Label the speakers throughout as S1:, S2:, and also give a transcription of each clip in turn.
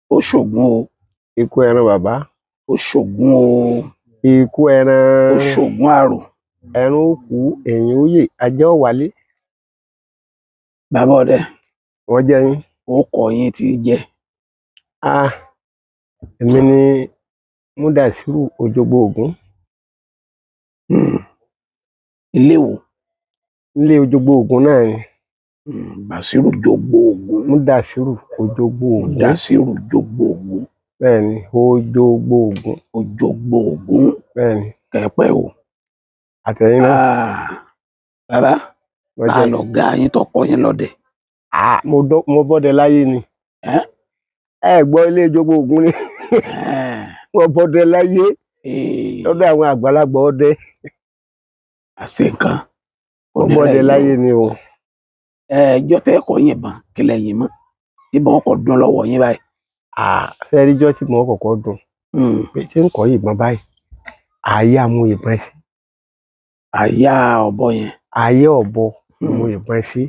S1: ó ṣògùn o,
S2: ikú ẹran bàbá,
S1: ó ṣògùn o,
S2: ikú
S1: ó
S2: ẹran,
S1: ṣògùn àrò.
S2: ẹran ó kú, èyàn ó yè, ajá ó wálé.
S1: Bàbá ọdẹ,
S2: Wọ́n jẹ́ yín.
S1: ó kọ yín tí jẹ́.
S2: Èmi ni Múdàsírù Òjogbo Ògún.
S1: Ilé wo?
S2: Ilé Òjogbo Ògún náà ni.
S1: Bàsírù Jogbo Ògún.
S2: Múdàsírù Òjogbo Ògún.
S1: Múdàsírù Jogbo Ògún.
S2: Bẹ́ẹ̀ni, Òjogbo Ògún.
S1: Òjogbo Ògún.
S2: Bẹ́ẹ̀ni.
S1: Kẹ̀pẹ́ o.
S2: Àtẹ̀yìn náà.
S1: Bàbá, ta lọ̀gá yín tó kọ́ yín lọ́dẹ?
S2: Mo bọ́dẹ láyé ni. Ẹ gbọ́ ilé Òjogbo Ògún ni. Mo bọ́dẹ láyé lọ́dọ̀ àwọn àgbàlagbà ọdẹ.
S1: Àṣẹ nǹkan.
S2: Mo bọ́dẹ láyé ni o.
S1: Ẹjọ́ tẹ́ kọ́ yìnbọn kílẹ̀ yín mọ́. Ìbọn ọkọ̀ dún lọ́wọ́ yín báyìí.
S2: Fẹ́ríjọ́ tí mo kọ́kọ́ dùn. Pé tí ń kọ́ yìnbọn báyìí. Àyà mú ìbọn sí.
S1: Àyà ọ̀bọ yẹn.
S2: Àyà ọ̀bọ mú ìbọn sí.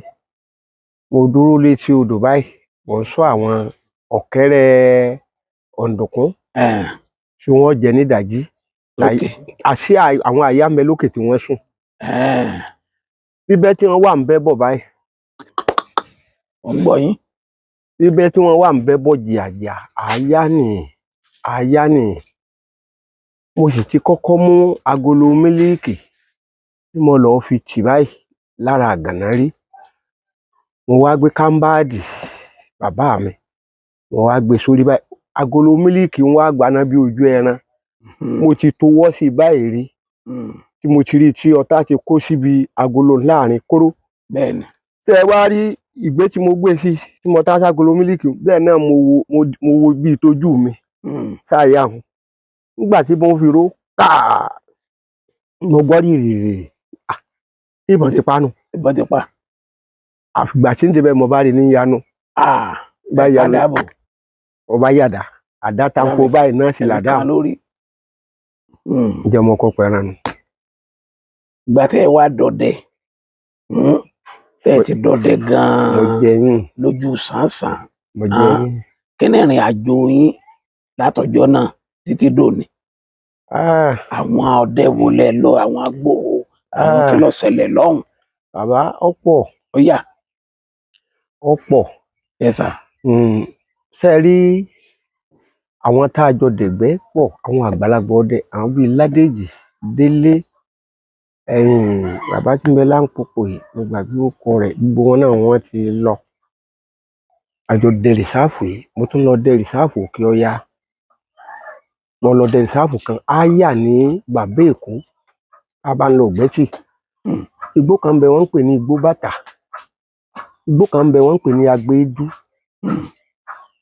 S2: Mo dúró létí odò báyìí. Mo ń sọ àwọn ọ̀kẹ́rẹ́ ọ̀ǹdùnkún tí wọ́n jẹ nídàjí. Àṣé àwọn àyà ń bẹ lókè tí wọ́n sùn. Bíbẹ́ tí wọ́n wà ń bẹ́ bọ̀ báyìí.
S1: Mo ń gbọ́ yín.
S2: Bíbẹ́ tí wọ́n wà ń bẹ́ bọ̀ jìàjìà, àyà nì. Mo sì ti kọ́kọ́ mú agolo mílíìkì tí mo lọ fi tì báyìí lára àgànná rí. Mo wá gbé kámbáàdì bàbá mi. Mo wá gbé sórí báyìí. Agolo mílíìkì ń wá gbaná bí ojú ẹran. Mo ti towọ́ sí báyìí rí. Tí mo ti rí tí ọ̀tá ti kó síbi agolo láàrin kóró.
S1: Bẹ́ẹ̀ni.
S2: Ṣé ẹ wá rí ìgbé tí mo gbé sí tí mo tá ságolo mílíìkì bẹ́ẹ̀ náà mo wo bí ìtọ́jú mi sáyà hùn. Nígbà tí mo fi ró mo gbọ́ rìrì. Ìbọn ti pa nù.
S1: Ìbọn ti pa.
S2: Àfìgbà tí ń débẹ̀ mo bá rí ní yanu. Ọba yàdá. Àdá tanko báyìí náà sì làdá. Ǹjẹ́ mo kọ́ pẹ̀ràn nù.
S1: Ìgbà tẹ́ ẹ wá dọdẹ. Tẹ́ ẹ ti dọdẹ gan-an.
S2: Mo jẹ yín.
S1: Lójú sánsan.
S2: Mo jẹ yín.
S1: Kí ni ìrìn àjò yín látọjọ́ náà títí dòní? Àwọn ọdẹ wo lẹ lọ, àwọn agbóhò, àwọn kí ló ṣẹlẹ̀ lọ́hùn?
S2: Bàbá ọ̀pọ̀.
S1: Ó yá.
S2: Ọ̀pọ̀.
S1: Yes sir.
S2: Ṣé ẹ rí àwọn tá a jọ dẹ̀gbẹ́ pọ̀, àwọn àgbàlagbà ọdẹ, àwọn bíi Ládèjì, Délé, bàbá tí ń bẹ láǹpòpò yìí, mo gbàgbé orúkọ rẹ̀, gbogbo wọn náà wọ́n ti lọ. Àjọ dẹ rìsáàfù yìí, mo tún lọ dẹ rìsáàfù Òkè Ọya. Mo lọ dẹ rìsáàfù kan, Áyà ní Bàbá Èkó, a bá ń lọ Ògbẹ́tì. Igbó kan bẹ wọ́n ń pè ní Igbó Bàtà. Igbó kan bẹ wọ́n ń pè ní Agbédú.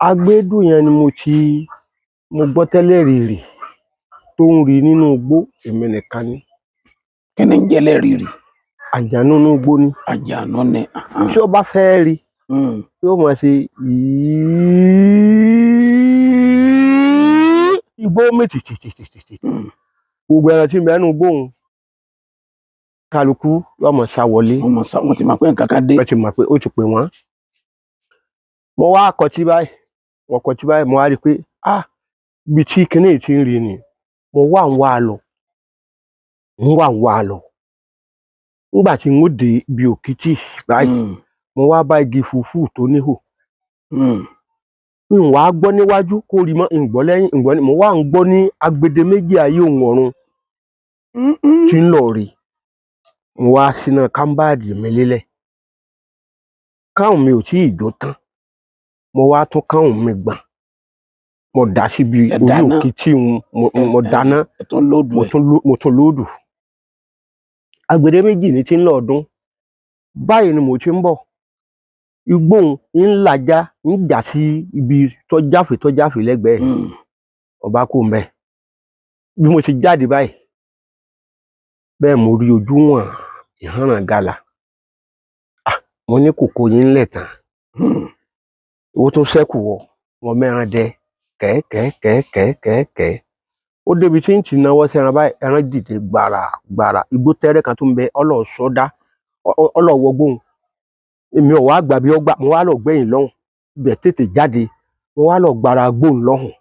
S2: Agbédú yẹn ni mo gbọ́ tẹ́lẹ̀ rìrì tó ń rí nínú igbó, èmi nìkan ni.
S1: Kí ni ń jẹ́lẹ̀ rìrì?
S2: Àjànú inú igbó ni.
S1: Àjànú ni.
S2: Tí ó bá fẹ́ rí, yóò máa ṣe igbó mìtìtìtìtìtì. Gbogbo ẹran tí ń bẹ nínú igbó òun, kálukú yóò máa sá wọlé.
S1: Wọ́n ti mọ̀ pé nǹkan kan dé.
S2: Wọ́n ti mọ̀ pé ó ti pè wọ́n. Mo wá kọtí báyìí. Mo wá rí i pé ibi tí kinní ti ń rí ni. Mo wá ń wá lọ. Nígbà tí n ó dé ibi òkìtì báyìí, mo wá bá igi fùfú tó níhò. N wá gbọ́ níwájú kó rí mọ́, n gbọ́ lẹ́yìn, mo wá ń gbọ́ ní agbede méjì ayé òun ọ̀run tí ń lọ rí. Mo wá síná kámbáàdì mi lélẹ̀. Káùn mi ò tí ì jó tán. Mo wá tún káùn mi gbọ̀n. Mo dà síbi orí òkìtì mo dáná. Mo tún lóòdù. Agbede méjì ni tí ń lọ ọdún. Báyìí ni mo ti ń bọ̀. Igbó ń làjá ń jà sí ibi tọ́jáfè lẹ́gbẹ̀ẹ́. Ọba kò ń bẹ. Bí mo ti jáde báyìí, bẹ́ẹ̀ mo rí ojú wọn ìhànà gàlà. Mo ní kòkó yín lẹ̀ tán. Owó tó ṣẹ́kù wọ̀, wọ́n mẹ́ran dẹ kẹ́ẹ̀kẹ́ẹ̀kẹ́ẹ̀kẹ́ẹ̀. Ó débi tí ń ti náwó sí ẹran báyìí, ẹran dìde gbàrà. Igbó tẹ́rẹ́ kan tó ń bẹ ọlọ́ọ̀sọ́dá ọlọ́ọ̀wọ́gbóhùn. Èmi ò wá gbà bí ọgbà, mo wá lọ gbẹ̀yìn lọ́hùn. Ibẹ̀ tètè jáde. mo wá lọ gba ara gbó lọ́hùn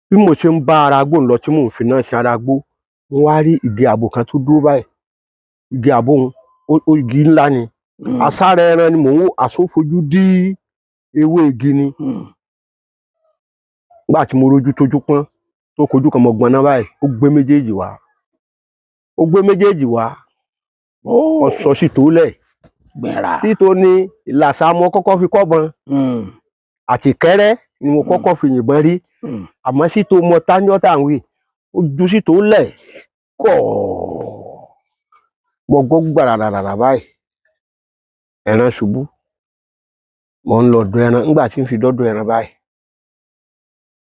S2: bí mo ṣe ń bá ara gbó lọ tí mò ń fi náà ṣe ara gbó mo wá rí igi àbò kan tó dúró báyìí igi àbò igi ńlá ni àsára ẹran ni mò ń wò àsófojú dí ewé igi ni nígbà tí mo rójú tójú pọ́n tó kojú kan mọ gbọnà báyìí ó gbé méjèèjì wá ó sọ sí tó lẹ̀ tí tó ní ìlàsà mo kọ́kọ́ fi kọ́bọn àti kẹ́rẹ́ ni mo kọ́kọ́ fi yìnbọn rí àmọ́ sí tó mọ tájọ́ tá à ń wí ó ju sí tó lẹ̀ kọ́ mo gbọ́ gbàràràrà báyìí ẹran ṣubú mo ń lọ dọ̀ ẹran nígbà tí ń fi dọ́dọ̀ ẹran báyìí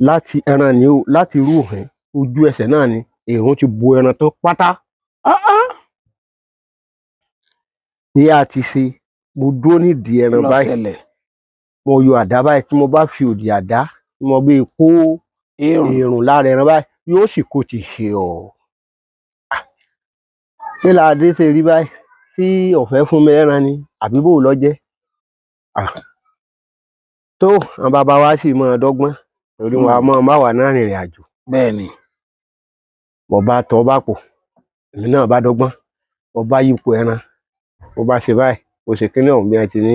S2: láti ẹran ni ó láti rú òhìn ojú ẹsẹ̀ náà ni èrò ti bo ẹran tán pátá bí a ti ṣe mo dúró nídìí ẹran báyìí mo yọ àdá báyìí tí mo bá fi òdì àdá tí mo bí kó èrùn lára ẹran báyìí yóò sì kó ti ṣe ṣé ládé ṣe rí báyìí tí ọ̀fẹ́ fún mi ẹran ni àbí bò lọ́jẹ́ tó àwọn bàbá wa sì máa dọ́gbọ́n torí wọn a máa má wà náà rìnrìn àjò
S1: bẹ́ẹ̀ ni
S2: mo bá tọ́ bá pò èmi náà bá dọ́gbọ́n mo bá yípo ẹran mo bá ṣe báyìí mo ṣe kíní ọ̀hún bí wọ́n ti ní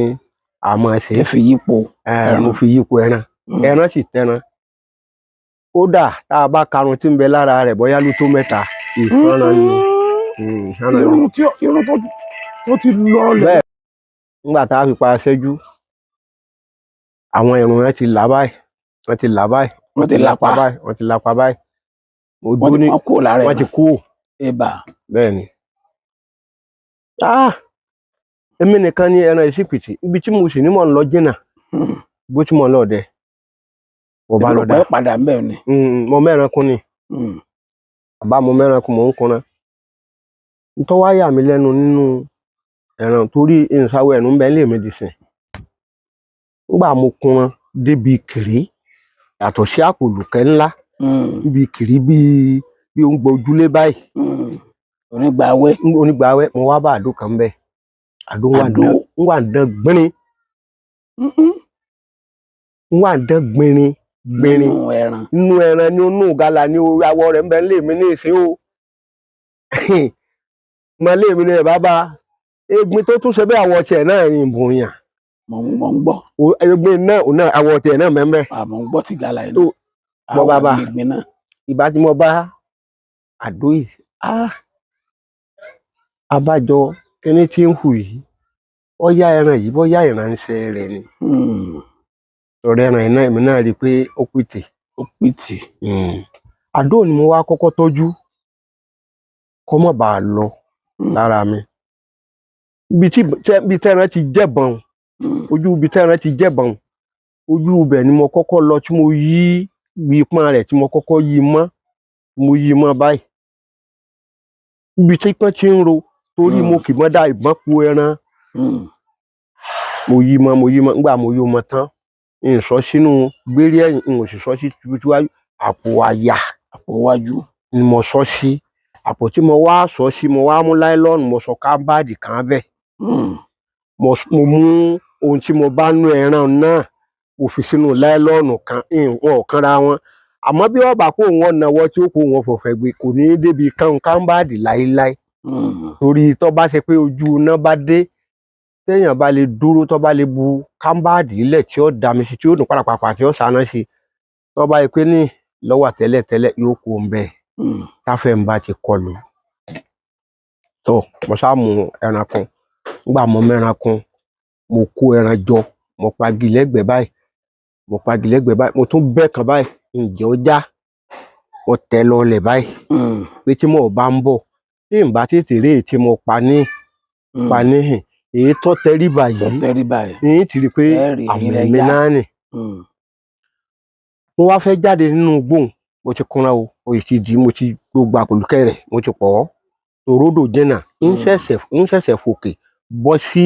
S2: àmọ́ ṣe
S1: ẹ fi yípo
S2: mo fi yípo ẹran ẹran sì tẹran kódà tá a bá karùn tí ń bẹ lára rẹ̀ bóyá ló tó mẹ́ta ìfọ́nà ni
S1: irun tó ti lọlẹ̀.
S2: bẹ́ẹ̀ nígbà tá a fi pa ṣẹ́jú àwọn irun rẹ̀ ti là báyìí wọ́n ti là báyìí wọ́n ti lápá báyìí mo dúró ní wọ́n ti kú bẹ́ẹ̀ ni èmi nìkan ni ẹran ìsìpìtì ibi tí mo sì ní mọ̀ ń lọ jìnnà bó tí mo lọ dẹ mo bá lọ dá
S1: padà ń bẹ̀ ni
S2: mo mẹ́ran kún ni bàbá mo mẹ́ran kún mò ń kunra nítorí wá yà mí lẹ́nu nínú ẹran torí ìsàwọ̀ ẹ̀nu ń bẹ lé mi dì sìn nígbà mo kunra débi kìrì yàtọ̀ sí àpòlùkẹ́ ńlá níbi kìrì bí ó ń gbọ́ ojúlé báyìí onígbàwẹ́ mo wá bá àdó kan bẹ́ẹ̀ àdó ń wà dán gbìnrín nínú ẹran ní inú gala ní awọ rẹ̀ ń bẹ lé mi ní ìsín o mọ lé mi ní ẹ bàbá egbin tó tún ṣe bẹ́ẹ̀ àwọ̀ tiẹ̀ náà yìí ń bùn yàn
S1: mò ń gbọ́
S2: egbin náà àwọ̀ tiẹ̀ náà mẹ́mẹ́
S1: mò ń gbọ́ ti gala yìí
S2: mo bàbá ìbá tí mo bá àdó yìí abájọ kíní tí ń hù yìí bóyá ẹran yìí bóyá ìránṣẹ́ rẹ̀ ni ọ̀rẹ́ ẹran iná èmi náà rí i pé ó pìtì àdó ni mo wá kọ́kọ́ tọ́jú kó má bàa lọ lára mi ibi tẹ́ran ti jẹ̀bọ̀n ojú ibi tẹ́ran ti jẹ̀bọ̀n ojú ibẹ̀ ni mo kọ́kọ́ lọ tí mo yí ibi pọ́n rẹ̀ tí mo kọ́kọ́ yí mọ́ báyìí ibi tí pọ́n ti ń ro torí mo kì mọ́ dá ìbọn po ẹran mo yí mọ́ nígbà mo yí mọ́ tán n sọ sínú gbérí ẹ̀yìn n ò sì sọ sí tiwájú àpò àyà àpò wájú ni mo sọ sí àpò tí mo wá sọ sí mo wá mú láìlọ́ọ̀nù mo sọ kámbáàdì kan bẹ́ẹ̀ mo mú ohun tí mo bá nú ẹran náà mo fi sínú láìlọ́ọ̀nù kan wọn ò kanra wọn àmọ́ bí wọ́n bá kó wọn náwó tí ó kó wọn fọ̀fẹ́ gbé kò ní débi kámbáàdì láéláé torí tó bá ṣe pé ojú iná bá dé téèyàn bá lè dúró tó bá lè bu kámbáàdì ilẹ̀ tí ó dami sí tí ó dùn pàràpàpà tí ó sáná sí tó bá yẹ pé ní lọ́wọ́ tẹ́lẹ̀tẹ́lẹ̀ yóò kó ń bẹ́ẹ̀ táfẹ́ ń bá ti kọlù tó mo sá mú ẹran kan nígbà mo mẹ́ran kan mo kó ẹran jọ mo pagi lẹ́gbẹ̀ẹ́ báyìí mo tún bẹ́ kan báyìí ǹjẹ́ ó já mo tẹ̀ lọlẹ̀ báyìí pé tí mo bá ń bọ̀ tí n bá tètè rí èyí tí mo pa níhìn èyí tó tẹríba yìí ní ti rí pé àwọn ẹ̀mí náà nì mo wá fẹ́ jáde nínú gbóhùn mo ti kúnra o òyì ti di mo ti gbogbo àpòlùkẹ́ rẹ̀ mo ti pọ̀ tòródò jẹ́nà ń ṣẹ̀ṣẹ̀ fòkè bọ́ sí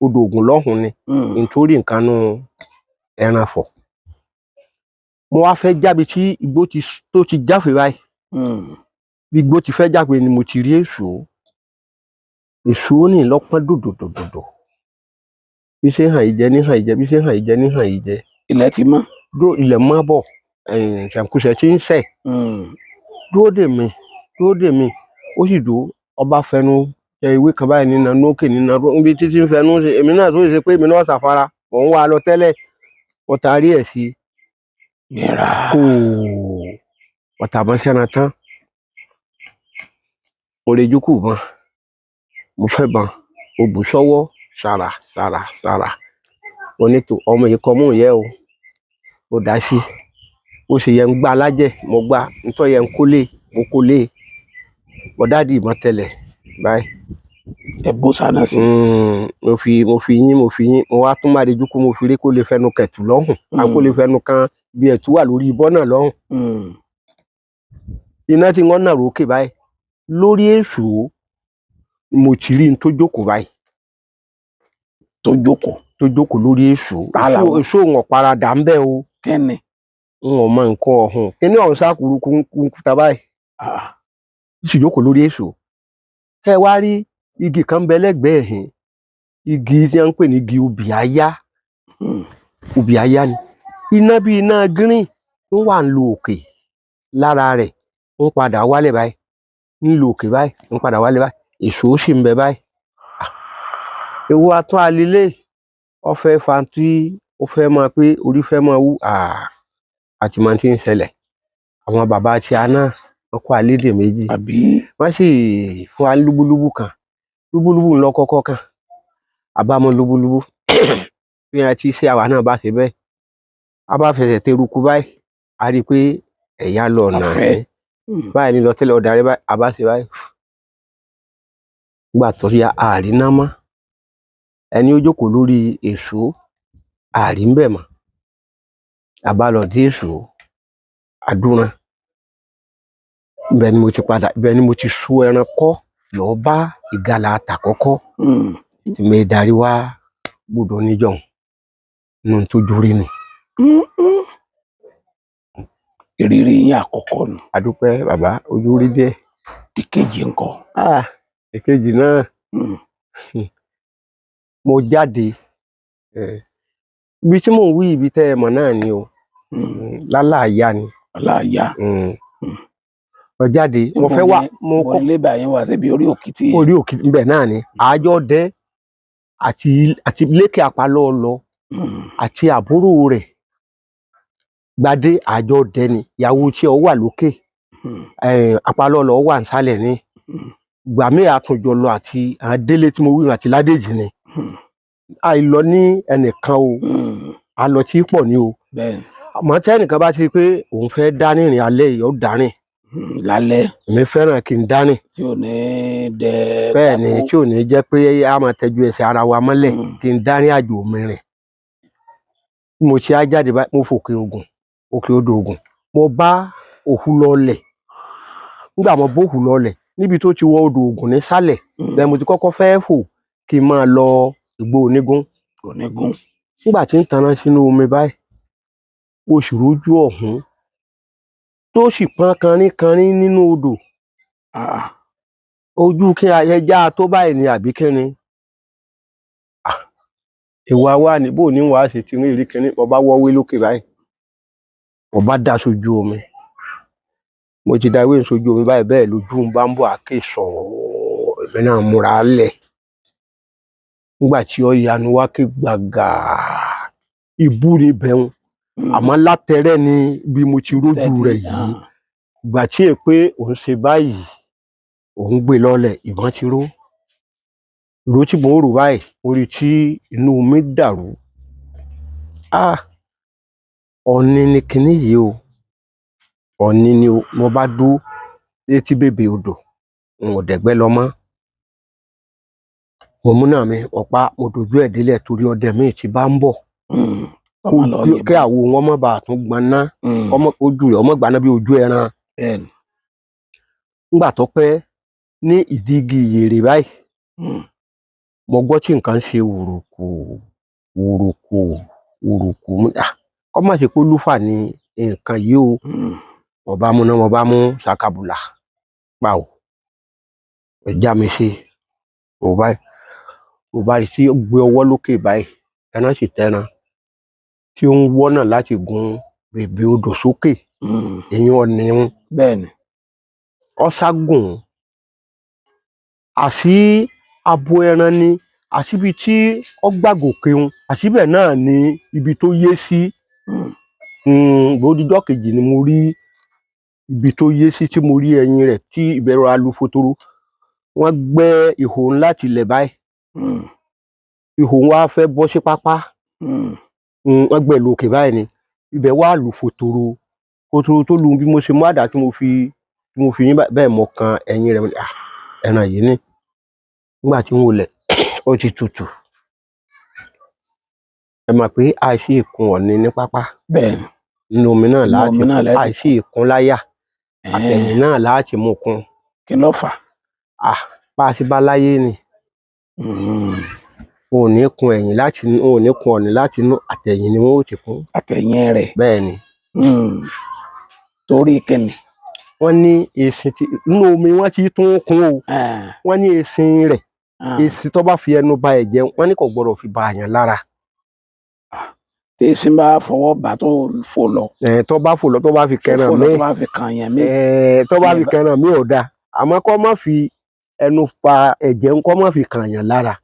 S2: odò Ògùn lọ́hùn ni nítorí nǹkan nú ẹran fọ̀ mo wá fẹ́ jáde tí igbó tó ti jáfe báyìí bí igbó ti fẹ́ jáfe ni mo ti rí èso ní lọ́pọ́n dòdòdòdò bí ṣe hàn ìjẹ ní hàn ìjẹ bí ṣe hàn ìjẹ ní hàn ìjẹ
S1: ilẹ̀ ti mọ́.
S2: ilẹ̀ mọ́ bọ̀ ṣàǹkóṣe tí ń sẹ̀ dúró dè mí ó sì dúró ọba fẹnu jẹ ìwé kan báyìí nínú lókè nínú níbi títí ń fẹnu ṣe èmi náà tó ṣe pé èmi náà ṣàfara mò ń wá lọ tẹ́lẹ̀ wọ́n taari ẹ̀ sí kó ọ̀tàbọ̀n sẹ́ran tán mo lè jókòó bọn mo fẹ́ bọn mo bù sọ́wọ́ ṣàrà mo ní tó ọmọ yìí kọ́ mú yẹ o mo dá sí ó sì yẹ ń gbá alájẹ mo gbá nítorí yẹ ń kólé mo kólé bọ́dádì ìmọ̀ tẹ́lẹ̀ báyìí.
S1: ẹ bó sáná sí.
S2: mo fi yín mo wá tún má dejú kú mo fi rí kó lè fẹnu kẹtù lọ́hùn kó lè fẹnu kan bí ẹ̀tú wà lórí ibọ́ náà lọ́hùn. iná tí wọ́n nà rókè báyìí lórí èso mo ti rí n tó jókòó báyìí.
S1: tó jókòó
S2: lórí èso wọn paradà ń bẹ o.
S1: kẹ́ni.
S2: n ò mọ nǹkan ọ̀hún kíní ọ̀hún sákùrú kúta báyìí. sì jókòó lórí èso. ẹ wá rí igi kan bẹ lẹ́gbẹ̀ẹ́ ẹ̀hìn igi tí wọ́n ń pè ní igi obì àyá ni iná bí iná green ń wà ń lo òkè lára rẹ̀ ń padà wálẹ̀ báyìí ń lo òkè báyìí ń padà wálẹ̀ báyìí èso sì ń bẹ báyìí. ewu atún alilé ọfẹ fantí ó fẹ́ máa pé orí fẹ́ máa wú àti máa ti ń ṣẹlẹ̀ àwọn bàbá tí a náà wọ́n kó alédè méjì wọ́n sì fún wa lúbúlúbú kan lúbúlúbú ńlọ kọ́kọ́ kan àbámọ̀ lúbúlúbú bí wọ́n ti ṣe àwa náà bá ṣe bẹ́ẹ̀ a bá fẹsẹ̀ teruku báyìí a rí i pé ẹ̀yà lọ ọ̀nà ẹ̀ báyìí ní lọ tẹ́lẹ̀ ọ̀dàrẹ́ báyìí a bá ṣe báyìí gbà tó yá àárín náà mọ́ ẹni ó jókòó lórí èso àárín bẹ̀ mọ́ a bá lọ dé èso àdúrà ibẹ̀ ni mo ti so ẹran kọ́ lọ́ọ́ bá ìgalà àtàkọ́kọ́ tí mi darí wá gbọ́dọ̀ níjọ́ nínú tó jórí nù.
S1: ìrírí yín àkọ́kọ́ nù.
S2: adúpẹ́ bàbá ojú rí díẹ̀.
S1: ìkejì ńkọ́.
S2: ìkejì náà mo jáde ibi tí mò ń wí ibi tẹ́ ẹ mọ̀ náà ni o lálàáyá ni.
S1: lálàáyá.
S2: mo jáde mo fẹ́ wá mo
S1: kọ́ lébà yẹn wá síbi orí òkìtì yẹn.
S2: orí òkìtì ibẹ̀ náà ni àjọ dẹ́ àti lékè apalọ́ lọ àti àbúrò rẹ̀ gbadé àjọ dẹ́ ni ìyàwó tí ọ wà lókè apalọ́ lọ wà nísàlẹ̀ ni gbàmí àtúnjọ lọ àti àdélé tí mo wí àti ládèjì ni àìlọ ní ẹnìkan o àlọ tí pọ̀ ni o àmọ́ tí ẹnìkan bá ti pé òun fẹ́ dání ìrìn alẹ́ yìí ó dání
S1: lálẹ́.
S2: èmi fẹ́ràn kí n dání.
S1: tí ò ní dẹ.
S2: bẹ́ẹ̀ ni tí ò ní jẹ́ pé a máa tẹ́jú ẹsẹ̀ ara wa mọ́lẹ̀ kí n dání àjò mi rìn. mo ṣe á jáde báyìí mo fòkè odò Ògùn mo bá òhù lọlẹ̀ nígbà mo bó òhù lọlẹ̀ níbi tó ti wọ odò Ògùn nísàlẹ̀ bẹ́ẹ̀ mo ti kọ́kọ́ fẹ́ fò kí n máa lọ Ìgbó Onígún. nígbà tí ń tanná sínú omi báyìí oṣù rójú ọ̀hún tó sì pọn kanrín nínú odò ojú kí ẹja tó báyìí ni àbí kíni ìwà wa ní bò ní wàá ṣe ti rí kíní mo bá wọ́wé lókè báyìí mo bá dá sójú omi mo ti da ìwé sójú omi báyìí bẹ́ẹ̀ lójú ń bá ń bọ̀ àké sọ̀rọ̀ èmi náà múra lẹ̀ nígbà tí ó yanu wá ké gbàgà ìbú ni bẹ̀rùn àmọ́ látẹrẹ́ ni bí mo ti rójú rẹ̀ yìí ìgbà tí è pé òun ṣe báyìí òun gbé lọ́lẹ̀ ìbọn ti ró ìró tí mo rò báyìí orí tí inú mi dàrú ọ̀ọ̀ni ni kinní yìí o ọ̀ọ̀ni ni o mo bá dúró létí bèbè odò n ò dẹ̀gbẹ́ lọ mọ́ mo mú náà mi ọ̀pá mo dojú ẹ̀ délẹ̀ torí ọdẹ mi ti bá ń bọ̀ kí àwo wọn má bàa tún gbaná ojú rẹ̀ ọmọ gbaná bí ojú ẹran nígbà tó pẹ́ ní ìdí igi ìyèrè báyìí mo gbọ́ tí nǹkan ṣe wùrùkù kọ́ má ṣe pé lúfà ni nǹkan yìí o mo bá mú ṣàkàbùlà pa ò já mi sí ò báyìí mo bá rí sí gbé ọwọ́ lókè báyìí ẹran sì tẹran tí ó ń wọ́nà láti gun bèbè odò sókè èyí ọ̀nì ń
S1: bẹ́ẹ̀ ni
S2: ọ́ságùn àṣì abo ẹran ni àṣìbi tí ó gbàgòkè ń àṣìbẹ̀ náà ni ibi tó yé sí gbòdìjọ́ kejì ni mo rí ibi tó yé sí tí mo rí ẹyin rẹ̀ tí ìbẹ̀rù alufotoro wọ́n gbẹ́ ihò ńlá tilẹ̀ báyìí ihò wa fẹ́ bọ́ sí pápá wọ́n gbẹ́ lókè báyìí ni ibẹ̀ wà lufotoro fotoro tó lu bí mo ṣe mú àdá tí mo fi yín bẹ́ẹ̀ mọ̀ kan ẹyin rẹ̀ ẹran yìí ni nígbà tí ń wọlé ó ti tutù ẹ mọ̀ pé àìsí ìkun ọ̀nì ní pápá
S1: bẹ́ẹ̀ ni
S2: nínú omi náà láti àìsí ìkun láyà àtẹ̀yìn náà láti mú kun
S1: kí ló fà
S2: bá a ṣe bá láyé ni ò ní kun ẹ̀yìn láti ò ní kun ọ̀nì láti inú àtẹ̀yìn ni wọ́n ó ti kún
S1: àtẹ̀yìn rẹ̀
S2: bẹ́ẹ̀ ni
S1: torí kíni
S2: wọ́n ní èsìn tí inú omi wọ́n ti tún kún o wọ́n ní èsìn rẹ̀ èsìn tó bá fi ẹnu ba ẹ̀jẹ̀ wọ́n ní kò gbọdọ̀ fi ba àyàn lára.
S1: tí èsìn bá fọwọ́ bá tó fò lọ.
S2: tó bá fò lọ tó bá fi kẹran mi
S1: tó bá fi kàn yẹn mi.
S2: tó bá fi kẹran mi ò dáa àmọ́ kó má fi ẹnu pa ẹ̀jẹ̀ kó má fi kàn yàn lára.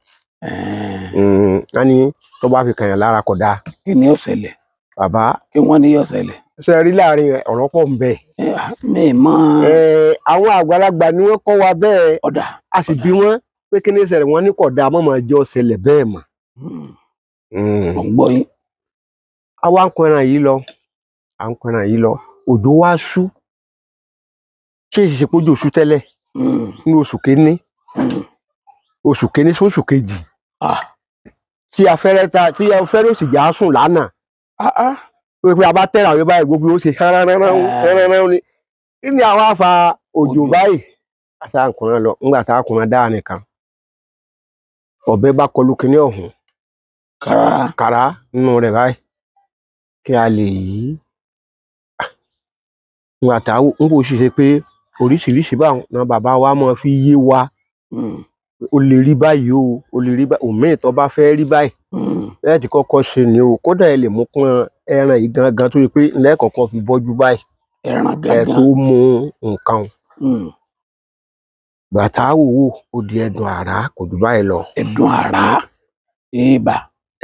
S2: wọ́n ní tó bá fi kàn yàn lára kò dáa.
S1: kí ni yóò ṣẹlẹ̀.
S2: bàbá
S1: kí wọ́n ní yóò ṣẹlẹ̀.
S2: ṣe rí láàrin ọ̀rọ̀ pọ̀ ń bẹ.
S1: mi mọ̀.
S2: àwọn àgbàlagbà ni wọ́n kọ́ wa bẹ́ẹ̀.
S1: ọ̀dà
S2: a sì bí wọ́n pé kí ni ṣẹlẹ̀ wọ́n ní kò dáa mọ́ máa jọ ṣẹlẹ̀ bẹ́ẹ̀ mọ́.
S1: mo ń gbọ́ yín.
S2: àwa ń kọran yìí lọ òjò wá ṣú ṣé ìṣe pójú oṣù tẹ́lẹ̀ ní oṣù kéní sí oṣù kejì tí afẹ́rẹ́ òsì já sùn lánàá pé a bá tẹ̀ra àwọn báyìí gbogbo ó ṣe rárá ni kí ni àwa fa òjò báyìí àti àkùnrin lọ ńgbà tá àkùnrin dáa nìkan ọ̀bẹ bá kọlu kinní ọ̀hún kàrá nínú rẹ̀ báyìí kí a lè yí ńgbà tá ń bò ṣiṣẹ́ pé oríṣiríṣi báwọn náà bàbá wa máa fi yé wa o lè rí báyìí o lè rí báyìí òmíì tó bá fẹ́ rí báyìí bẹ́ẹ̀ tí kọ́kọ́ ṣe ni o kódà ẹ lè mú pọn ẹran yìí gangan tó yẹ pé lẹ́ẹ̀kọ̀ọ̀kan fi bọ́jú báyìí ẹ tó mú nǹkan bàtà wò ó di ẹ̀dùn àrá kò jù báyìí lọ.
S1: ẹ̀dùn àrá èèbà.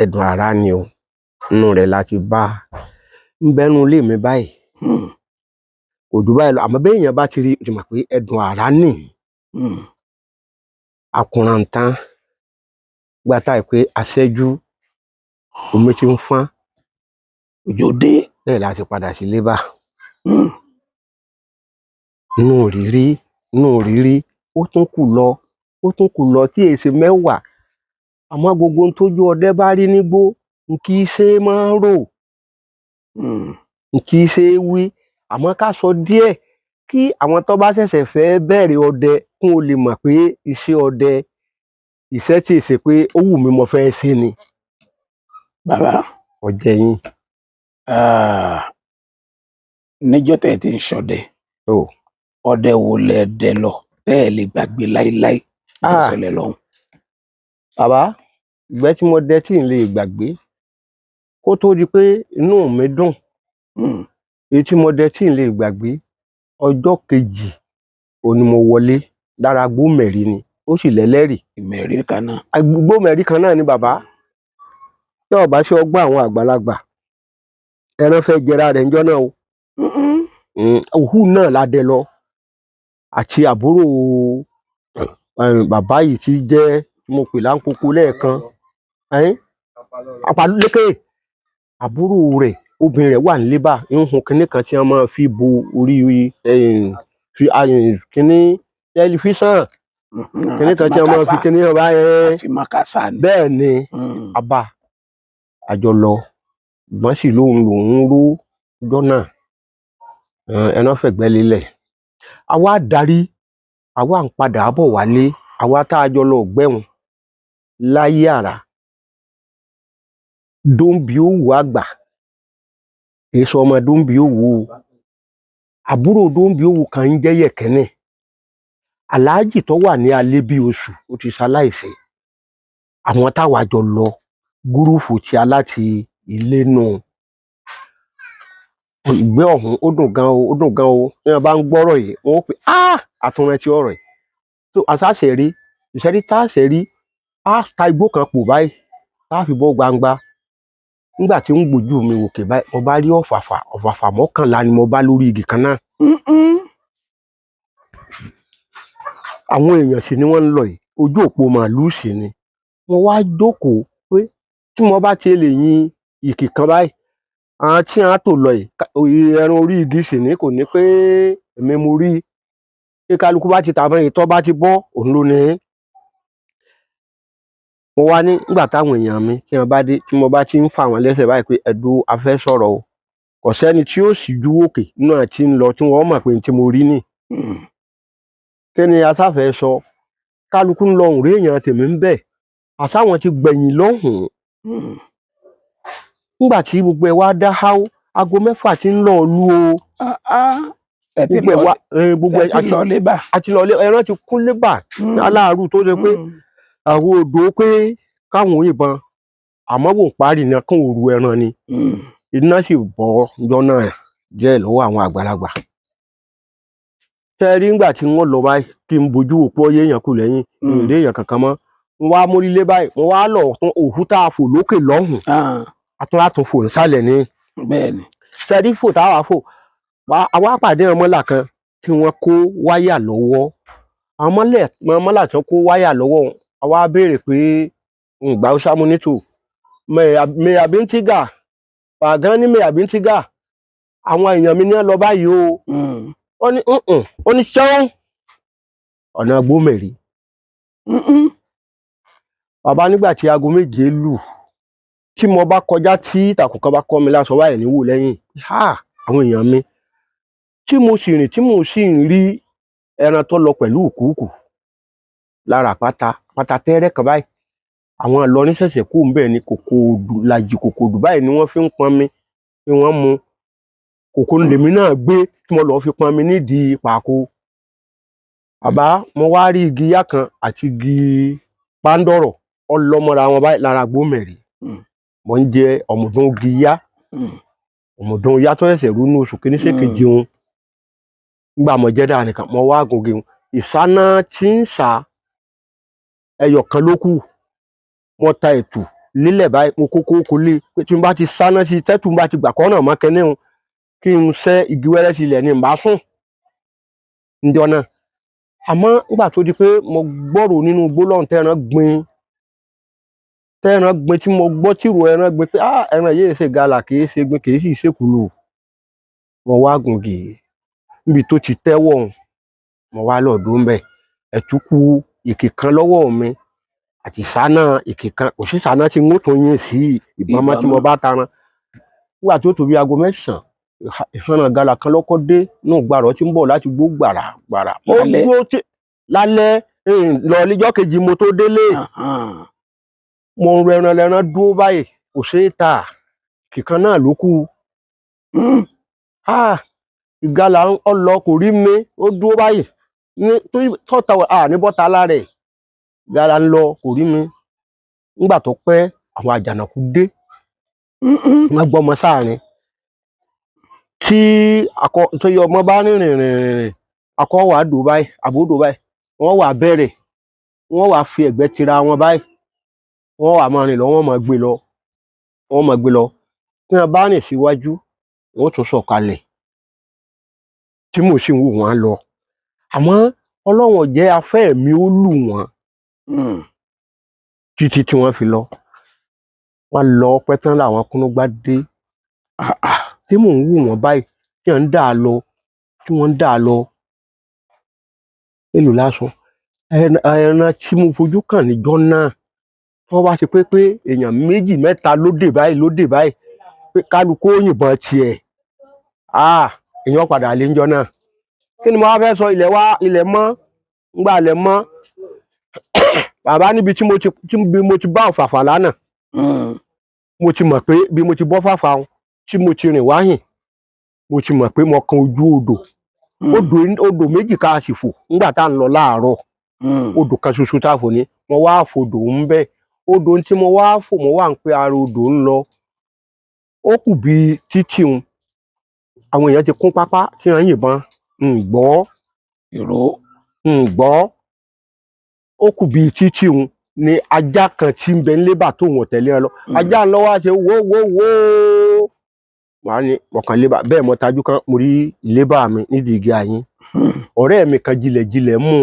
S2: ẹ̀dùn àrá ni o inú rẹ̀ láti bá ń bẹ́nu ilé mi báyìí kò jù báyìí lọ àmọ́ bẹ́ẹ̀ èèyàn bá ti rí i mọ̀ pé ẹ̀dùn àrá nì àkùnràn tán gbàtà pé aṣẹ́jú omi ti ń fọ́n
S1: òjò dé
S2: bẹ́ẹ̀ láti padà sí lébà inú òrírí ó tún kù lọ tí èsì mẹ́wàá àmọ́ gbogbo ohun tójú ọdẹ bá rí nígbó n kì í ṣe é máa ń rò n kì í ṣe é wí àmọ́ ká sọ díẹ̀ kí àwọn tó bá ṣẹ̀ṣẹ̀ fẹ́ bẹ̀rẹ̀ ọdẹ kún ó lè mọ̀ pé iṣẹ́ ọdẹ iṣẹ́ tí ì ṣe pé ó wù mí mo fẹ́ ṣe ni.
S1: bàbá
S2: ọjẹ yín.
S1: níjọ́ tẹ́ ẹ ti ń ṣọdẹ ọdẹ wo lẹ dẹ lọ tẹ́ ẹ lè gbàgbé láíláí tó ṣẹlẹ̀ lọ́hùn.
S2: bàbá ìgbẹ́ tí mo dẹ tí n lè gbàgbé kó tó di pé inú mi dùn èyí tí mo dẹ tí n lè gbàgbé ọjọ́ kejì òní mo wọlé lára gbómẹ̀rí ni ó sì lẹ́lẹ́rìí.
S1: ìmẹ̀rí kan náà.
S2: gbómẹ̀rí kan náà ni bàbá tí ọba ṣe ọgbọ́n àwọn àgbàlagbà ẹran fẹ́ jẹra rẹ̀ ńjọ́ náà o òhù náà la dẹ lọ àti àbúrò bàbá yìí tí jẹ́ mo pè láńkókó lẹ́ẹ̀kan apalólékè àbúrò rẹ̀ obìnrin rẹ̀ wà ní lébà ń hun kinní kan tí wọ́n máa fi bo orí kinní tẹlifíṣàn kinní kan tí wọ́n máa fi kinní hàn báyẹn bẹ́ẹ̀ ni abá àjọ lọ ìgbọ́n sì lòun ró ọjọ́ náà ẹran fẹ̀gbẹ́ lélẹ̀ àwa darí àwa ń padà bọ̀ wálé àwa tá a jọ lọ gbẹ̀wọ̀n láyé àrà dóńbì òwú àgbà kì í sọ ọmọ dóńbì òwú àbúrò dóńbì òwú kan ń jẹ́ yẹ̀kẹ́nẹ̀ aláàjì tó wà ní alẹ́ bí oṣù ó ti ṣaláìsí àwọn táwa jọ lọ gúrúùfù tí aláti ilé nù ìgbé ọ̀hún ó dùn gan o, ó dùn gan o. Bí wọ́n bá ń gbọ́rọ̀ yìí wọ́n ó pè àtúnrántí ọ̀rọ̀ yìí. tó àṣàṣe rí ìṣẹ́rí tá a ṣe rí á ta igbó kan pò báyìí tá a fi bọ́ gbangba. Nígbà tí ń gbójú mi wòkè báyìí mo bá rí ọ̀fàfà mọ́kànlá ni mo bá lórí igi kan náà. Àwọn èèyàn sì ni wọ́n ń lọ yìí, ojú òpó màálùú sì ni. Mo wá jókòó pé tí mo bá ti lè yin ìkì kan báyìí, àwọn tí wọ́n á tò lọ yìí ẹran orí igi sì ní kò ní pé èmi mo rí i. Tí kálukú bá ti tàbọn ìtọ́ bá ti bọ́ òun ló ní. Mo wá ní nígbà táwọn èèyàn mi tí wọ́n bá dé tí mo bá ti ń fà wọ́n lẹ́sẹ̀ báyìí pé ẹ̀dùn a fẹ́ sọ̀rọ̀ o, kò sẹ́ni tí ó sì jú òkè náà tí ń lọ tí wọ́n mọ̀ pé tí mo rí nì. Kí ni asáfẹ́ sọ? Kálukú ń lọ òun rí èèyàn tèmi ń bẹ̀. Àsáwọn ti gbẹ̀yìn lọ́hùn-ún. Nígbà tí gbogbo ẹ̀ wá dá háó, aago 6 ti ń lọ lù o. Àti lọlé ẹran ti kún lébà aláàrú tó ṣe pé àwọn odò pé káwọn òyìnbọn àmọ́ wò ń parí iná kán òru ẹran ni. Iná sì bọ́ ọjọ́ náà díẹ̀ lọ́wọ́ àwọn àgbàlagbà. Ṣé ẹ rí nígbà tí wọ́n lọ báyìí kí n bojú òpó èèyàn kù lẹ́yìn ìrè èèyàn kankan mọ́. Mo wá mórílé báyìí mo wá lọ tún òkú tá a fò lókè lọ́hùn-ún àtún fò nísàlẹ̀ ní. Ṣé ẹ rí fò táwa fò àwa pàdé ọmọlà kan tí wọ́n kó wáyà lọ́wọ́. Àwọn mọ́là tí wọ́n kó wáyà lọ́wọ́ àwa béèrè pé ǹgbà ó sámúnítò may abintiga pàgán ní may abintiga àwọn èèyàn mi ní lọ báyìí o. Ó ní ṣẹ́wọ́n ọ̀nà gbómẹ̀rí. Bàbá nígbà tí aago 7 lù tí mo bá kọjá tí ìtàkùn kan bá kọ́ mi láṣọ báyìí ní wò lẹ́yìn àwọn èèyàn mi tí mo sì rìn tí mo sì ń rí ẹran tó lọ pẹ̀lú ìkúùkù lára àpáta tẹ́rẹ́ kan báyìí. Àwọn Ìlọrin ṣẹ̀ṣẹ̀ kú ń bẹ̀ ni làjì kòkòdù báyìí ni wọ́n fi ń pọnmi tí wọ́n mu. Kòkó lèmi náà gbé tí mo lọ́ọ́ fi pọnmi nídìí pàkó. Bàbá mo wá rí igi yá kan àti igi pándọ̀rọ̀ ọlọ́mọra wọn báyìí lára gbómẹ̀rí. Mo ń jẹ ọ̀mùdún igi yá. Ọ̀mùdún yá tó ṣẹ̀ṣẹ̀ rú ní oṣù kìíní sí kejì òun. Nígbà mo jẹ́ dáa nìkan mo wá gògè òun. Ìsáná tí ń sá ẹyọ kan ló kù. Wọ́n ta ètù lílẹ̀ báyìí mo kókó lé pé tí n bá ti sáná sí tẹ́tù n bá ti gbà kọ́nà mọ́ kẹ́ní òun kí n ṣẹ́ igi wẹ́rẹ́ sílẹ̀ ní n bá sùn níjọ́ náà. Àmọ́ nígbà tó di pé mo gbọ́rò nínú gbólọ́hùn tẹ́ran gbin tí mo gbọ́ tìrò ẹran gbin pé ẹran yìí ṣe gàlà kìí ṣe gbin kìí sì ṣèkùlù. Mo wá gùngì níbi tó ti tẹ́wọ̀ òun mo wá lọ́ọ̀dún ń bẹ̀. Ẹ̀túkú ìkì kan lọ́wọ́ mi àti ìsáná ìkì kan kò sí ìsáná tí n ó tún yìn sí ìbọn mọ́ tí mo bá taran. Nígbà tí ó tó bí aago 9 ìhànà gàlà kan lọ́kọ́ dé ní ìgbàrọ̀ tí ń bọ̀ láti gbó gbàrà. Ó dúró lálẹ́ lọ lọ́jọ́ kejì mo tó délé. Mo ń rẹran lẹ́ran dúró báyìí kò ṣeé tà kìkan náà ló kù. Ìgalà ọlọ kò rí mi ó dúró báyìí tọ́ta ní bọ́ta lára ẹ̀. Ìgalà ń lọ kò rí mi. Nígbà tó pẹ́ àwọn àjànàkú dé. Wọ́n gbọ́ ọmọ sáàrin. Tí ọmọ bá rìnrìn akọ wà dò báyìí àbódò báyìí wọ́n wà bẹ̀rẹ̀ wọ́n wà fi ẹ̀gbẹ́ tira wọn báyìí wọ́n wà máa rìn lọ wọ́n máa gbé lọ tí wọ́n bá rìn síwájú wọ́n tún sọ̀kalẹ̀ tí mo sì ń wò wọ́n lọ. Àmọ́ Ọlọ́run jẹ́ afẹ́ mi ó lù wọ́n títí tí wọ́n fi lọ. Wọ́n lọ pẹ́ tán láwọn kúnnúgbá dé. Tí mò ń wò wọ́n báyìí tí wọ́n ń dà lọ èlò lásán. Ẹran tí mo fojú kàn níjọ́ náà wọ́n wá ṣe pé èèyàn 2 mẹ́ta lóde báyìí pé kálukú òyìnbọn tiẹ̀. Èèyàn padà lé níjọ́ náà. Kí ni mo wá fẹ́ sọ ilẹ̀ mọ́ ńgbà ilẹ̀ mọ́. Bàbá níbi tí mo ti bá ọ̀fàfà lánàá mo ti mọ̀ pé bí mo ti bọ́ fàfà tí mo ti rìn wáyìn mo ti mọ̀ pé mo kan ojú odò 2 ká sì fò nígbà tá ń lọ láàárọ̀. Odò kan ṣoṣo tá fò ní mo wá fòdò ń bẹ̀. Odò tí mo wá fò mo wà ń pé ara odò ń lọ. Ó kù bí títì un àwọn èèyàn ti kún pápá tí wọ́n yìnbọn gbọ́ ó kù bíi títí òun ni ajá kan tí ń bẹ ní lébà tó wọ́n tẹ̀lé ẹ lọ ajá ń lọ wá ṣe wó wàá ní ọkàn lébà bẹ́ẹ̀ mo tajú kan mo rí lébà mi nídìí igi àyín ọ̀rẹ́ mi kan jilẹ̀jilẹ̀ mú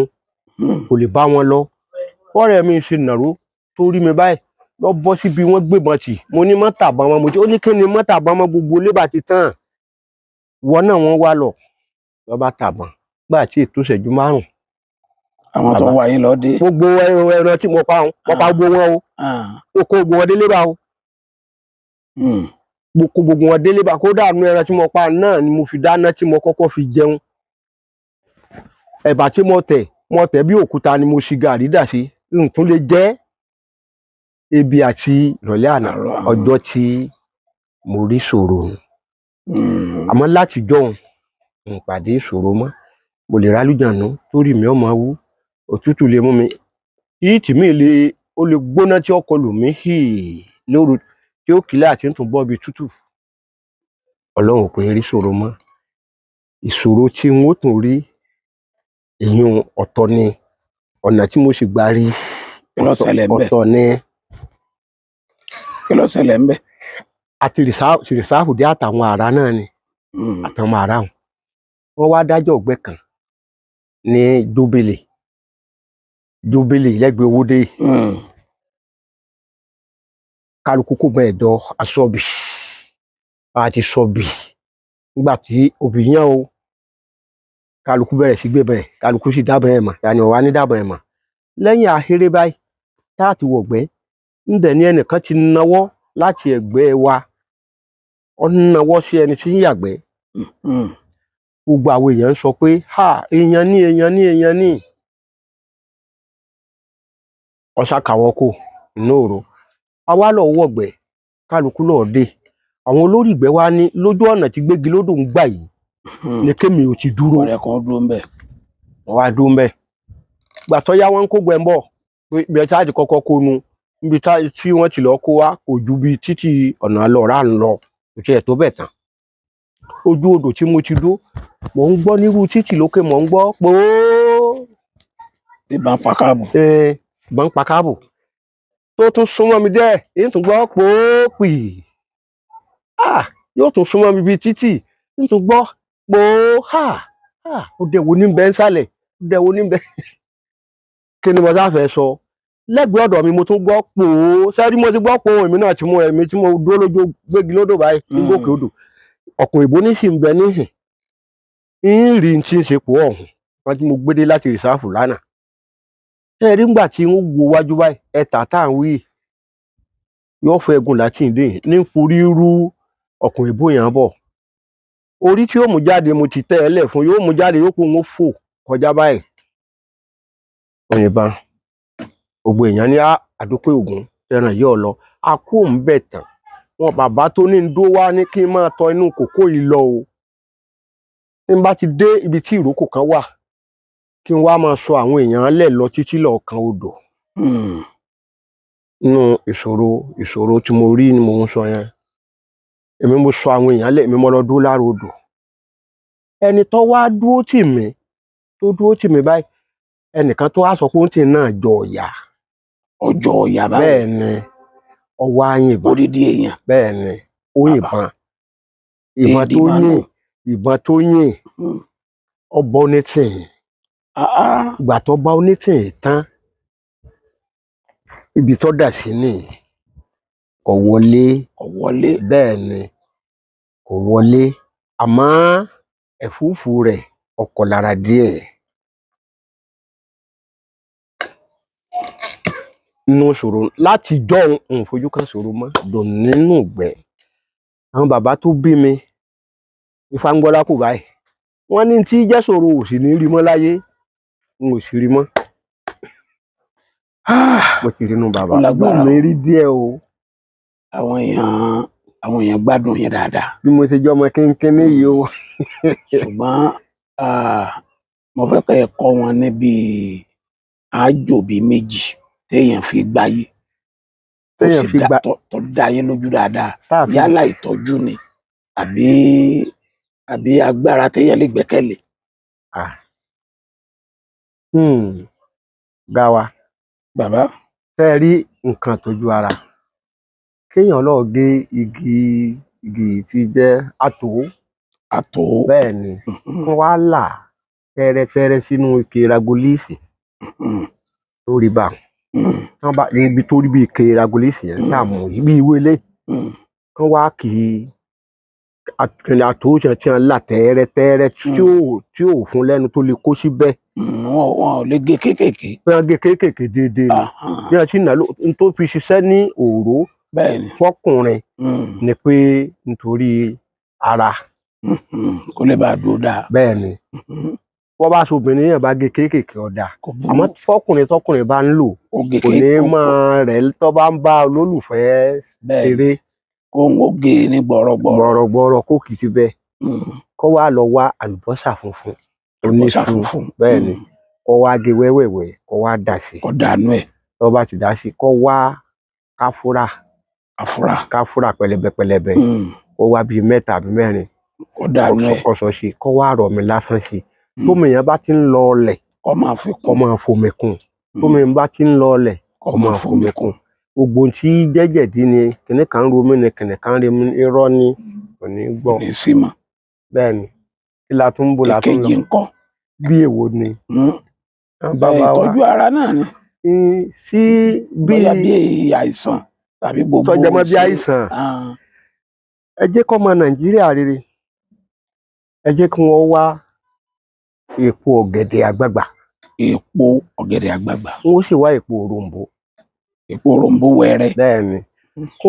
S2: kò lè bá wọn lọ ọ̀rẹ́ mi ṣe nàró tó rí mi báyìí lọ bọ́ síbi wọ́n gbébọn tì mo ní mọ́tàbá wọn mo ti ó ní kí ni mọ́tàbá wọn gbogbo lébà ti tán wọn náà wọ́n wá lọ lọ́ba tàbọn gbà tí ètò ìṣẹ́jú 5
S1: àwọn tó wà yín lọ dé
S2: gbogbo ẹran tí mo pa wọn pa gbogbo wọn o kó gbogbo wọn délé bá o mo kó gbogbo wọn délé bá kódà nínú ẹran tí mo pa náà ni mo fi dáná tí mo kọ́kọ́ fi jẹun ẹ̀bà tí mo tẹ̀ bí òkúta ni mo ṣi gàrí dà sí tún lè jẹ ebi àti ìrọ̀lẹ́ àná ọjọ́ tí mo rí ìṣòro àmọ́ látijọ́ n pàdé ìṣòro mọ́ mo lè rálùjànú torí mi ọmọ wú òtútù lè mú mi ìtì mi ó lè gbóná tí ó kọlù mí lóru tí ó kílẹ̀ àti tún bọ́ bí tútù ọlọ́run pé rí ìṣòro mọ́ ìṣòro tí n ó tún rí èyàn ọ̀tọ̀ ni ọ̀nà tí mo sì gbà rí ọ̀tọ̀ ni
S1: kí ló ṣẹlẹ̀ ń bẹ
S2: àti rìsáàfù dé àtàwọn àrà náà ni àtàwọn àrà wọn wá dájọ́ ọ̀gbẹ́ kan ní jóbélé lẹ́gbẹ̀ẹ́ Owódé kálukú kò mọ ẹ̀dọ̀ asọ́bì àti sọ́bì nígbà tí òbí yàn o kálukú bẹ̀rẹ̀ sí gbé bẹ̀rẹ̀ kálukú sì dábọ̀ ẹ̀ mọ̀ yàní ọ̀wá ní dábọ̀ ẹ̀ mọ̀ lẹ́yìn ahéré báyìí táàtì wọ̀gbẹ́ ńbẹ̀ ni ẹnìkan ti nawọ́ láti ẹ̀gbẹ́ wa ó nawọ́ sí ẹni tí ń yàgbẹ́ gbogbo àwọn èèyàn ń sọ pé èèyàn ní ọ̀sàkàwọ́kò inú òru àwa lọ wọ̀gbẹ́ kálukú lọ́ọ́ dé àwọn olórí ìgbẹ́ wa ní lójú ọ̀nà tí gbégi lódò ń gbà yìí ní kémi ò ti dúró
S1: ọ̀rẹ́ kan dúró ń bẹ̀
S2: wọ́n wá dúró ń bẹ̀ gbà tó yá wọn ń kó gbẹ́ ń bọ̀ ibi tí a ti kọ́kọ́ kó nu níbi tí wọ́n ti lọ kó wá kò ju bí títí ọ̀nà lọ́ọ̀rá ń lọ kò tiẹ̀ tó bẹ̀ tán ojú odò tí mo ti dó mò ń gbọ́ nírú títì lókè mò ń gbọ́ pòó
S1: ìbọn pakáàbù
S2: ìbọn pakáàbù tó tún súnmọ́ mi díẹ̀ èyí tún gbọ́ pòópì yóò tún súnmọ́ mi bíi títì èyí tún gbọ́ pòó ó dẹ̀wò ní bẹ́ẹ̀ nsàlẹ̀ ó dẹ̀wò ní bẹ́ẹ̀ kí ni mo sáfẹ́ sọ lẹ́gbẹ̀ẹ́ ọ̀dọ̀ mi mo tún gbọ́ pòó sẹ́rí mo ti gbọ́ pòó èmi náà ti mú ẹ̀mí tí mo dúró lójú gbégi lódò báyìí ní gòkè odò ọ̀kùn ìbò ní sì ń bẹ níhìn ń rí tí ń ṣe pò ọ̀hún wọn tí mo gbédé láti rìsáàfù lánàá sẹ́rí ńgbà tí ń wo wájú báyìí ẹ̀ta tá à ń wí yóò fẹ́ egun láti ìdè ní forí rú ọ̀kùn ìbò yẹn bọ̀ orí tí yóò mú jáde mo ti tẹ́ ẹ lẹ̀ fún yóò mú jáde yóò pé òun fò kọjá báyìí òyìnbọn gbogbo èèyàn ní àdópé ògún tẹran yìí ọlọ a kó ń bẹ tán wọn bàbá tó ní ń dó wá ní kí n máa tọ inú kòkó yìí lọ o tí n bá ti dé ibi tí ìrókò kan wà kí n wá máa sọ àwọn èèyàn lẹ̀ lọ títí lọ kan odò nínú ìṣòro tí mo rí ni mo ń sọ yẹn èmi mo sọ àwọn èèyàn lẹ̀ èmi mo lọ dúró lára odò ẹni tó wá dúró tì mí báyìí ẹnìkan tó wá sọ pé ó ń tì náà jọ ọ̀yà
S1: ọjọ́ ọ̀yà báyìí
S2: bẹ́ẹ̀ ni ọwọ́ àyìnbọn
S1: odidi èèyàn
S2: bẹ́ẹ̀ ni ó yìnbọn ìbọn tó yìn ọba onítìyìn ìgbà tó bá onítìyìn tán ibi tó dà sí ni kò wọlé bẹ́ẹ̀ ni kò wọlé àmọ́ ẹ̀fúùfù rẹ̀ ọkọ̀ lára díẹ̀ nínú ìṣòro láti jọ òun fojú kan ṣòro mọ́ dùn nínú ìgbẹ́ àwọn bàbá tó bí mi Ifáńgbọ́lá kò báyìí wọ́n ní tí jẹ́ ṣòro ò sì ní rí mọ́ láyé n ò sì rí mọ́ mo ti rí inú bàbá mi rí díẹ̀ o
S1: àwọn èèyàn gbádùn yẹn dáadáa
S2: bí mo ṣe jọ ọmọ kínkínní yìí o
S1: ṣùgbọ́n mo fẹ́ kẹ́ ẹ kọ́ wọn níbi àjò bíi méjì téèyàn fi gbáyé tó dá yín lójú dáadáa yálà ìtọ́jú ni àbí àbí agbára téèyàn lè gbẹ́kẹ̀lé.
S2: Gáwa
S1: Bàbá,
S2: tẹ́ ẹ rí nǹkan tójú ara kéèyàn lọ gé igi tí jẹ́
S1: àtò.
S2: bẹ́ẹ̀ ni kán wá là tẹ́rẹ́tẹ́rẹ́ sínú ike ragolíìsì tó rí bá tán bá ibi tó rí bí ike ragolíìsì yẹn tá a mọ̀ bí ìwé lé kán wá kì í àtò tí wọ́n là tẹ́rẹ́tẹ́rẹ́ tí ò fún lẹ́nu tó lè kó síbẹ̀.
S1: Wọn ò lè gé kéékèèké.
S2: Wọ́n gé kéékèèké déédéé ni bí wọ́n ti nà n tó fi ṣiṣẹ́ ní òró fọkùnrin ni pé nítorí ara
S1: kó lè bá a dúró dáa.
S2: bẹ́ẹ̀ ni wọ́n bá sobìnrin yẹn bá gé kéékèèké ọ̀dà àmọ́ tọkùnrin bá ń lò kò ní máa rẹ̀ tó bá ń bá olólùfẹ́ ṣeré
S1: kó ń gé ní gbọ̀rọ̀gbọ̀rọ̀
S2: kó kì í síbẹ̀ kó wá lọ wá àlùbọ́sà funfun oníṣu bẹ́ẹ̀ ni kó wá gé wẹ́wẹ̀wẹ́ kó wá dà sí
S1: kó dànù ẹ̀
S2: tó bá ti dà sí kó wá káfúrà pẹlẹbẹ kó wá bíi 3 àbí 4
S1: kó dànù ẹ̀
S2: kó sọ sí kó wá rọ̀ mí lásán sí tómi yẹn bá ti ń lọ ọlẹ̀
S1: kó máa
S2: fomi kún tómi yẹn bá ti ń lọ ọlẹ̀ kó máa fomi kún gbogbo tí jẹ́jẹ̀dí ni kìnìkan romi ni kìnìkan remi irọ́ ni kò ní gbọ́ bẹ́ẹ̀ ni kí la tún ń bò látún lọ
S1: èkejì ńkọ́
S2: bí èwo ni
S1: ìtọ́jú ara náà ni
S2: sí
S1: bóyá bí àìsàn tàbí gbogbo
S2: sọjọmọ bí àìsàn ẹ jẹ́ kó ọmọ Nàìjíríà rere ẹ jẹ́ kí wọ́n wá èpo ọ̀gẹ̀dẹ̀ àgbagbà wọ́n sì wá èpo òrombó
S1: wẹ́rẹ́
S2: bẹ́ẹ̀ ni kí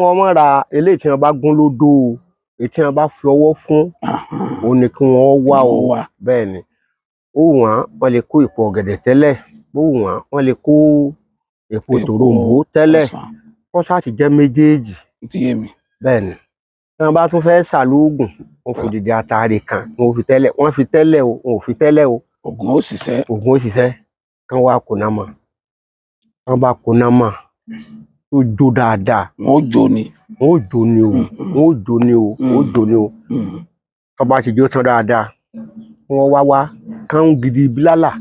S2: wọ́n má ra eléyìí tí wọ́n bá gún lódó o èyí tí wọ́n bá fi ọwọ́ fún òun ni kí wọ́n wá o bẹ́ẹ̀ ni ó wọ́n lè kó èpo ọ̀gẹ̀dẹ̀ tẹ́lẹ̀ ó wọ́n lè kó èpo tòrombó tẹ́lẹ̀ kó sáà ti jẹ́ méjèèjì bẹ́ẹ̀ ni tí wọ́n bá tún fẹ́ ṣàlóògùn wọ́n fi dìde àtàrí kan wọ́n fi tẹ́lẹ̀ o wọn ò fi tẹ́lẹ̀ o
S1: ògùn ó ṣiṣẹ́
S2: kán wá kóná mọ́ wọ́n bá kóná mọ́ tó jó dáadáa
S1: wọ́n ó jó ni o
S2: tó bá ti jó tán dáadáa wọ́n wá kán gidi bílálà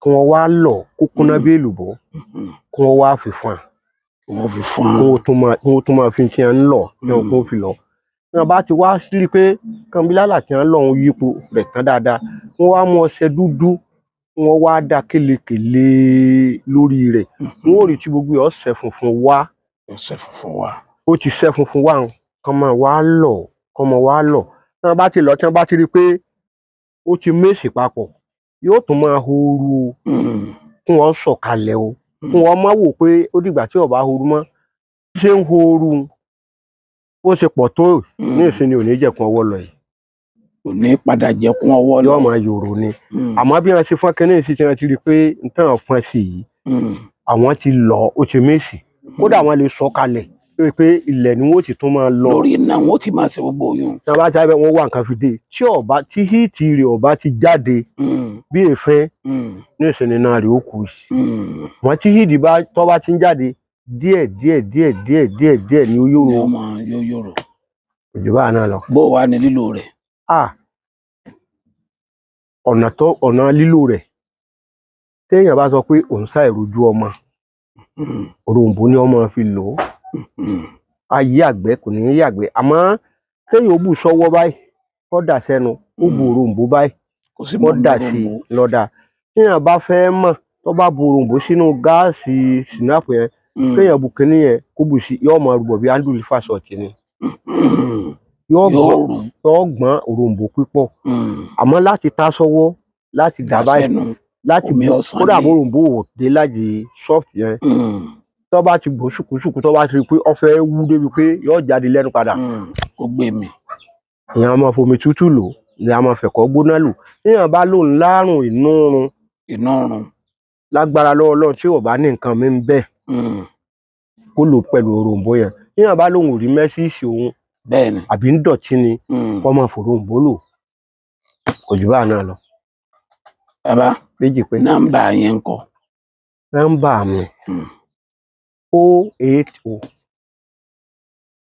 S2: kí wọ́n wá lọ̀ kó kúnná bí èlùbọ́ kí wọ́n wá fi fún kí wọ́n tún máa fi ṣe ń lọ̀ kí wọ́n fi lọ̀ tí wọ́n bá ti wá sí pé kán bílálà tí wọ́n lọ̀ ń yípo rẹ̀ tán dáadáa wọ́n wá mú ọṣẹ dúdú wọ́n wá dá kélekèle lórí rẹ̀ wọ́n ò rí tí gbogbo ẹ̀ ọṣẹ funfun wá ó ti ṣẹ́ funfun wá kán máa wá lọ̀ tí wọ́n bá ti lọ̀ tí wọ́n bá ti rí pé ó ti méṣì papọ̀ yóò tún máa horu o kí wọ́n sọ̀kalẹ̀ o kí wọ́n má wò pé ó dìgbà tí ó bá horu mọ́ ṣé ń horu bó ṣe pọ̀ tó ní ìsinmi ò ní jẹ̀kún ọwọ́ lọ yìí
S1: kò ní padà jẹ̀kún ọwọ́ lọ
S2: yóò máa yòrò ni àmọ́ bí wọ́n ṣe fọ́n kẹ́ni sí tí wọ́n ti rí i pé nǹkan ọ̀fọ́n sí yìí àwọn ti lọ̀ ó ti méṣì kódà wọ́n lè sọ̀kalẹ̀ pé ilẹ̀ ni wọ́n ti tún máa lọ
S1: lórí iná wọ́n ti máa ṣe gbogbo oyún
S2: tí wọ́n bá jáde wọ́n wá nǹkan fi dé tí híìtì rẹ̀ ọba ti jáde bí èéfín ní ìsinmi náà rẹ̀ ó kù wọ́n tí híìtì tó bá ti ń jáde díẹ̀ ni ó yòrò òjò bá náà lọ.
S1: bó wàá ní lílò rẹ̀.
S2: ọ̀nà lílò rẹ̀ téèyàn bá sọ pé òun ṣàìrójú ọmọ òrombó ni ọmọ fi lò ó ayé àgbẹ̀ kò ní í yàgbẹ́ àmọ́ kéèyàn ó bù sọ́wọ́ báyìí kó dà sẹ́nu ó bu òrombó báyìí kó dà sí i lọ́dà téèyàn bá fẹ́ mọ̀ tó bá bu òrombó sínú gáàsì sinapu yẹn kéèyàn bu kínní yẹn kó bù sí yóò máa rúbọ̀ bí áńdùlì fàṣọtì ni yóò gbọ́n òrombó pípọ̀ àmọ́ láti tá sọ́wọ́ láti dà báyìí láti kódà òrombó ò dé láti sọ́ọ̀tì yẹn tó bá ti gbó ṣùkúṣùkú tó bá ti rí i pé ó fẹ́ wú débi pé yóò jáde lẹ́nu padà
S1: kó gbé mi.
S2: èèyàn máa fomi tútù lò èèyàn máa fẹ̀kọ́ gbóná lò téèyàn bá lòun lárùn inú run lágbára lọ́wọ́ Ọlọ́run tí ò bá ní nǹkan mi ń bẹ̀ kó lò pẹ̀lú òrombó yẹn téèyàn bá lòun ò rí mẹ́sìsì òun àbí ń dọ̀tí ni kó máa fòrombó lò kò jù báà náà lọ.
S1: bàbá
S2: méjì pé
S1: nọ́mbà yẹn ń kọ.
S2: nọ́mbà mi 080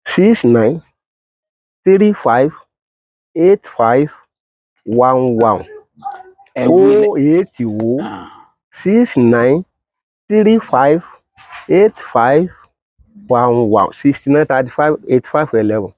S2: 69 35 8511
S1: ẹ wí
S2: 080 69 35 8511 69 35 85 11.